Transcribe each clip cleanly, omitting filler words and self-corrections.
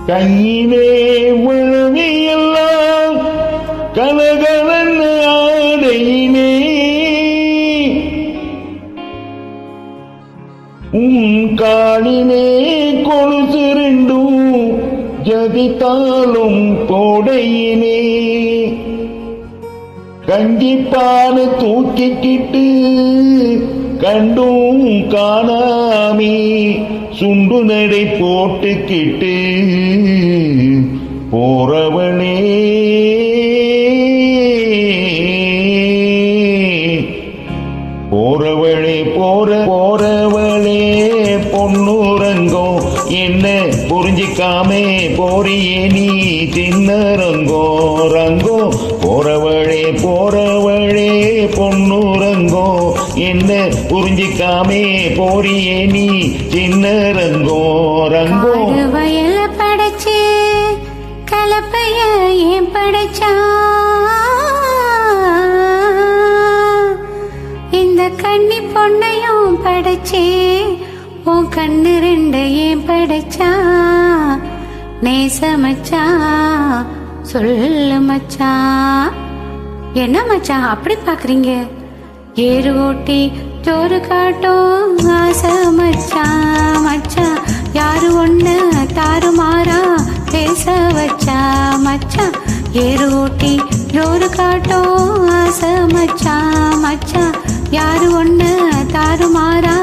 கையிலே மழவையெல்லாம் கலகலன் ஆடையிலே காலிலே கொலுசிருண்டும் ஜதித்தாலும் கோடையிலே கஞ்சிப்பான தூக்கிக்கிட்டு கண்டும் காணாமே சுண்டு நடை போட்டுக்கிட்டு போறவனே போறவளே போறவளே பொன்னுரங்கோ என்ன புரிஞ்சிக்காமே போறியே நீ சின்னரங்கோ ரங்கோ போறவளே பொன்னுரங்கோ என்ன புரிஞ்சிக்காமே போறியே நீ சின்னரங்கோ ரங்கோ வயல படைச்சு கலப்பைய ஏன் படைச்சா இந்த கண்ணி பொண்ணையும் படைச்சே உன் கண்ணு ரெண்டையும் படைச்சா நேசமச்சா சொல்லு மச்சா. என்ன மச்சா அப்படி பாக்குறீங்க? ஏறு ஓட்டி ஜோறு காட்டும் ஆசை மச்சா மச்சா. யாரு ஒண்ணு தாறுமாறா பேச வச்சா மச்சா. ஏறு ஓட்டி ஜோறு காட்டும் ஆசை மச்சா மச்சா. யாரு ஒண்ணு தாறுமாறா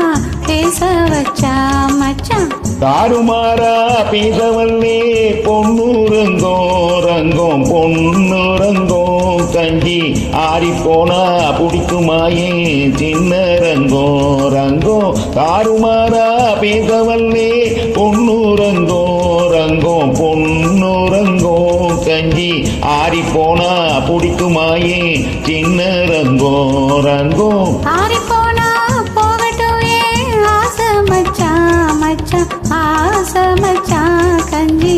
பேச வச்சா மச்சா. தாறுமாறா பேசவல்லே பொன்னுரங்கோ ரங்கோ பொன்னுரங்கோ கஞ்சி ஆறி போனா பிடிக்குமாயே சின்ன ரங்கோ ரங்கோ. தாறுமாறா பேசவல்லே பொன்னுரங்கோ ரங்கோ பொன்னுரங்கோ கஞ்சி ஆறி போனா பிடிக்குமாயே சின்ன ரங்கோ ரங்கோ. ஆறி போனா போகட்டும் ஆசை மச்சா மச்சா ஆசை மச்சா. கஞ்சி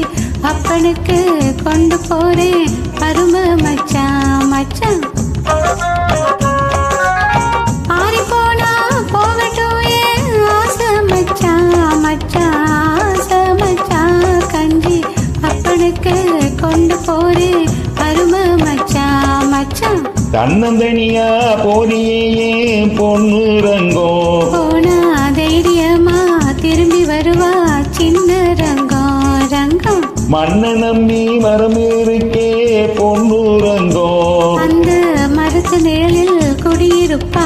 அப்பனுக்கு கொண்டு போறேன் அருமை மச்சா மச்சா. ஆறி போனா போகட்டும் ஆசை மச்சா மச்சா ஆசை மச்சா. கஞ்சி அப்பனுக்கு கொண்டு போறேன் அருமை மச்சா மச்சா. தன்னந்தனியா போறியே பொன்னுரங்கோ போனா தைரியமா திரும்பி வருவா சின்ன ரங்கோ ரங்கம். மண்ண நம்பி மரம் இருக்கே பொன்னுரங்கோ அந்த மரத்து நிழலில் குடியிருப்பா